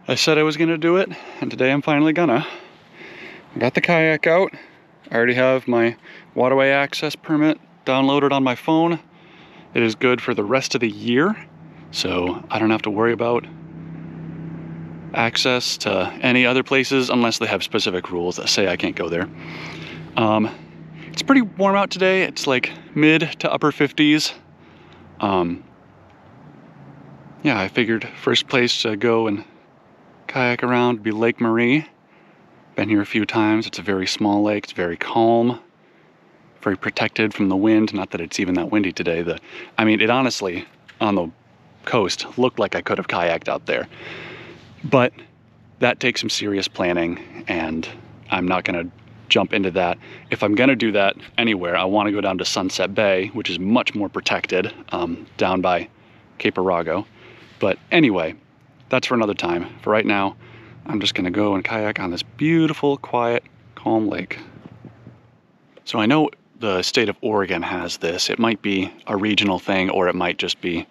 I said I was gonna do it, and today I'm finally gonna. I got the kayak out. I already have my waterway access permit downloaded on my phone. It is good for the rest of the year, so I don't have to worry about access to any other places unless they have specific rules that say I can't go there. It's pretty warm out today. It's like mid to upper 50s. Yeah, I figured first place to go and kayak around would be Lake Marie. Been here a few times. It's a very small lake. It's very calm, very protected from the wind. Not that it's even that windy today. It honestly, on the coast, looked like I could have kayaked out there. But that takes some serious planning, and I'm not gonna jump into that. If I'm gonna do that anywhere, I wanna go down to Sunset Bay, which is much more protected, down by Cape Arago. But anyway, that's for another time. For right now, I'm just gonna go and kayak on this beautiful, quiet, calm lake. So I know the state of Oregon has this. It might be a regional thing, or it might just be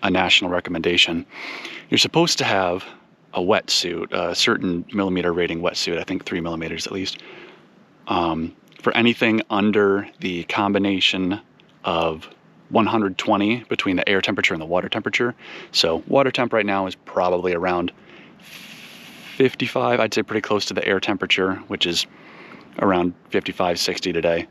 a national recommendation. You're supposed to have a wetsuit, a certain millimeter rating wetsuit, I think 3 millimeters at least, for anything under the combination of 120 between the air temperature and the water temperature. So water temp right now is probably around 55, I'd say pretty close to the air temperature, which is around 55, 60 today.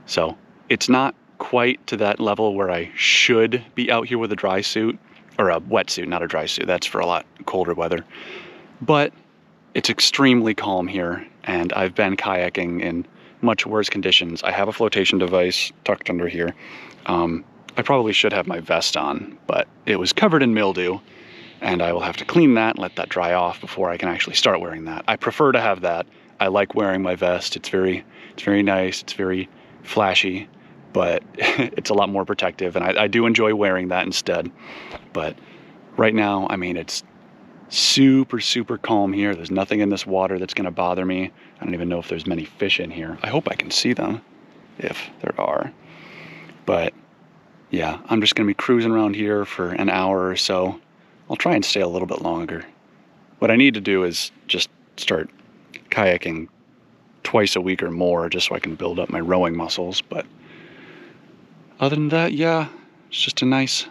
So it's not quite to that level where I should be out here with a dry suit, or a wetsuit, not a dry suit. That's for a lot colder weather. But it's extremely calm here, and I've been kayaking in much worse conditions. I have a flotation device tucked under here. I probably should have my vest on, but it was covered in mildew, and I will have to clean that and let that dry off before I can actually start wearing that. I prefer to have that. I like wearing my vest. It's very nice. It's very flashy, but it's a lot more protective, and I do enjoy wearing that instead. But right now, it's super calm here. There's nothing in this water that's gonna bother me. I don't even know if there's many fish in here. I hope I can see them, if there are. But yeah, I'm just gonna be cruising around here for an hour or so. I'll try and stay a little bit longer. What I need to do is just start kayaking twice a week or more, just so I can build up my rowing muscles. But other than that, yeah, it's just a nice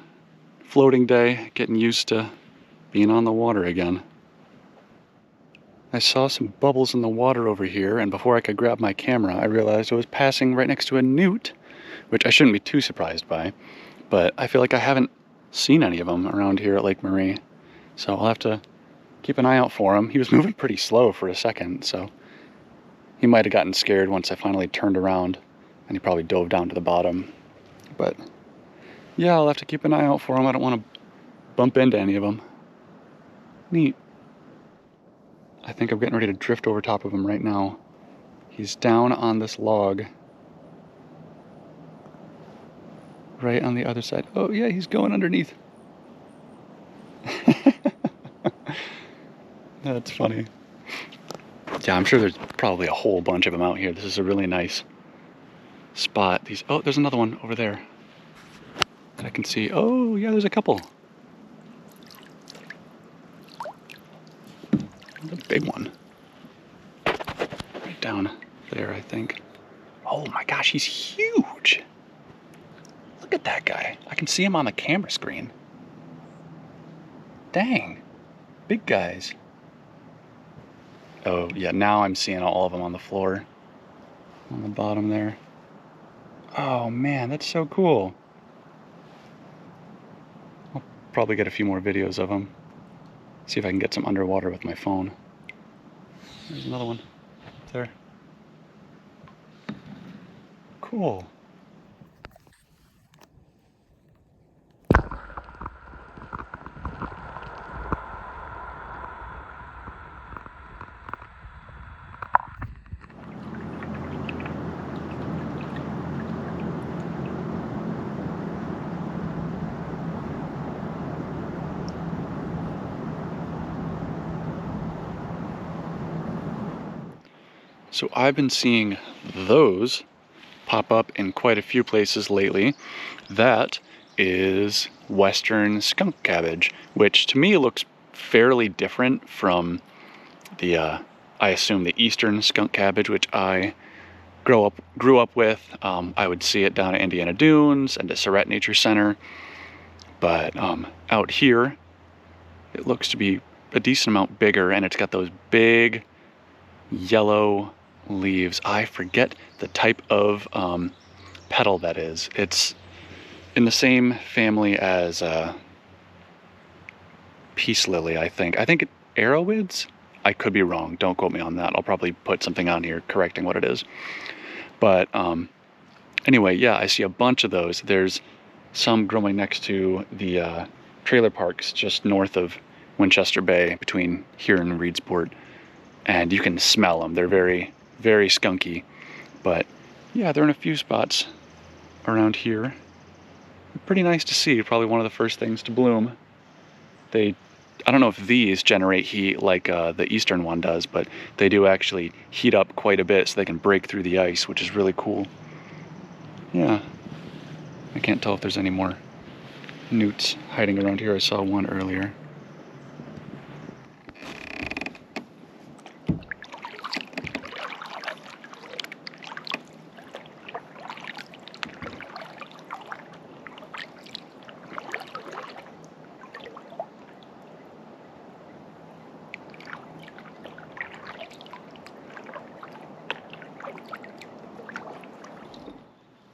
floating day, getting used to being on the water again. I saw some bubbles in the water over here, and before I could grab my camera, I realized I was passing right next to a newt, which I shouldn't be too surprised by, but I feel like I haven't seen any of them around here at Lake Marie, so I'll have to keep an eye out for him. He was moving pretty slow for a second, so he might have gotten scared once I finally turned around, and he probably dove down to the bottom. But yeah, I'll have to keep an eye out for him. I don't want to bump into any of them. Neat. I think I'm getting ready to drift over top of him right now. He's down on this log, right on the other side. Oh yeah, he's going underneath. That's funny. Yeah, I'm sure there's probably a whole bunch of them out here. This is a really nice spot. Oh, there's another one over there that I can see. Oh yeah, there's a couple. The big one. Right down there, I think. Oh my gosh, he's huge. Look at that guy. I can see him on the camera screen. Dang. Big guys. Oh yeah, now I'm seeing all of them on the floor. On the bottom there. Oh man, that's so cool. I'll probably get a few more videos of them. See if I can get some underwater with my phone. There's another one there. Cool. So I've been seeing those pop up in quite a few places lately. That is western skunk cabbage, which to me looks fairly different from the, I assume, the eastern skunk cabbage, which I grew up with. I would see it down at Indiana Dunes and at Surratt Nature Center, but out here it looks to be a decent amount bigger, and it's got those big yellow leaves. I forget the type of petal that is. It's in the same family as peace lily, I think. I think arrowids? I could be wrong. Don't quote me on that. I'll probably put something on here correcting what it is. But anyway, yeah, I see a bunch of those. There's some growing next to the trailer parks just north of Winchester Bay, between here and Reedsport. And you can smell them. They're very, very skunky. But yeah, they're in a few spots around here. Pretty nice to see. Probably one of the first things to bloom. I don't know if these generate heat like the eastern one does, but they do actually heat up quite a bit so they can break through the ice, which is really cool. Yeah. I can't tell if there's any more newts hiding around here. I saw one earlier.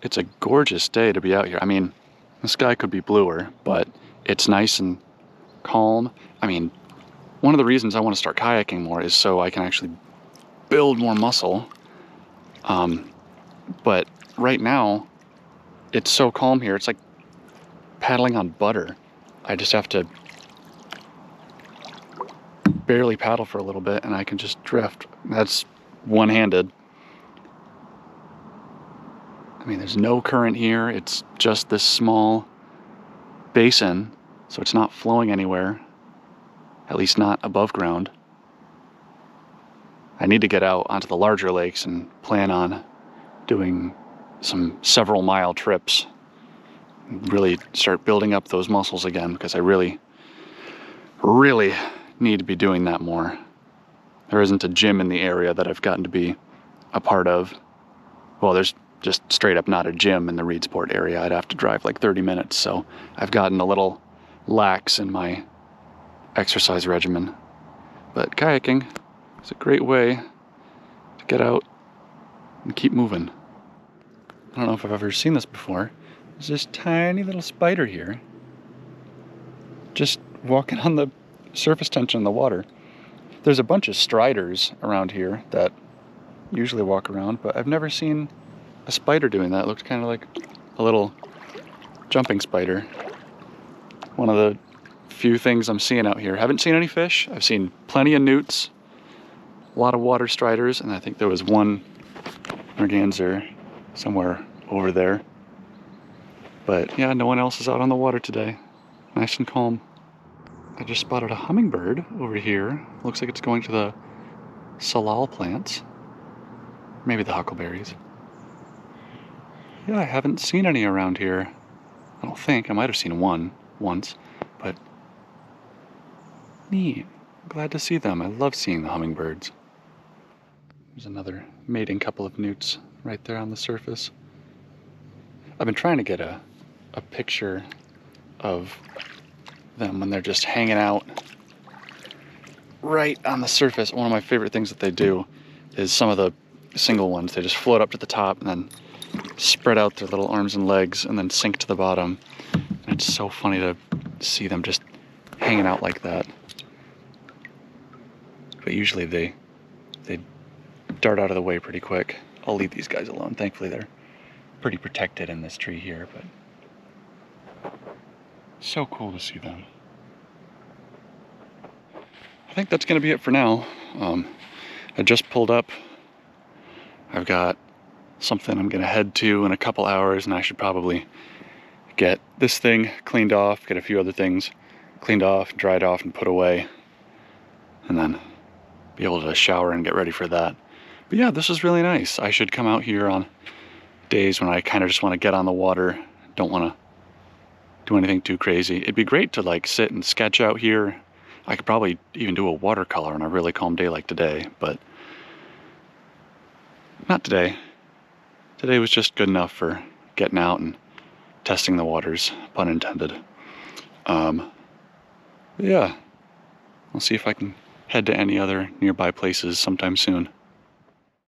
It's a gorgeous day to be out here. I mean, the sky could be bluer, but it's nice and calm. I mean, one of the reasons I want to start kayaking more is so I can actually build more muscle. But right now, it's so calm here. It's like paddling on butter. I just have to barely paddle for a little bit and I can just drift. That's one-handed. I mean, there's no current here. It's just this small basin, so it's not flowing anywhere, at least not above ground. I need to get out onto the larger lakes and plan on doing some several mile trips, really start building up those muscles again, because I really, really need to be doing that more. There isn't a gym in the area that I've gotten to be a part of. Well, there's just straight up not a gym in the Reedsport area. I'd have to drive like 30 minutes, so I've gotten a little lax in my exercise regimen. But kayaking is a great way to get out and keep moving. I don't know if I've ever seen this before. There's this tiny little spider here, just walking on the surface tension in the water. There's a bunch of striders around here that usually walk around, but I've never seen a spider doing that. It looked kind of like a little jumping spider. One of the few things I'm seeing out here. Haven't seen any fish. I've seen plenty of newts, a lot of water striders, and I think there was one merganser somewhere over there. But yeah, no one else is out on the water today. Nice and calm. I just spotted a hummingbird over here. Looks like it's going to the salal plants. Maybe the huckleberries. Yeah, I haven't seen any around here. I don't think. I might have seen one once, but neat. Glad to see them. I love seeing the hummingbirds. There's another mating couple of newts right there on the surface. I've been trying to get a picture of them when they're just hanging out right on the surface. One of my favorite things that they do is some of the single ones. They just float up to the top and then spread out their little arms and legs and then sink to the bottom. And it's so funny to see them just hanging out like that. But usually they dart out of the way pretty quick. I'll leave these guys alone. Thankfully they're pretty protected in this tree here, but so cool to see them. I think that's going to be it for now. I just pulled up. I've got something I'm going to head to in a couple hours, and I should probably get this thing cleaned off, get a few other things cleaned off, dried off, and put away, and then be able to shower and get ready for that. But yeah, this is really nice. I should come out here on days when I kind of just want to get on the water, don't want to do anything too crazy. It'd be great to like sit and sketch out here. I could probably even do a watercolor on a really calm day like today, but not today. Today was just good enough for getting out and testing the waters, pun intended. Yeah, I'll see if I can head to any other nearby places sometime soon.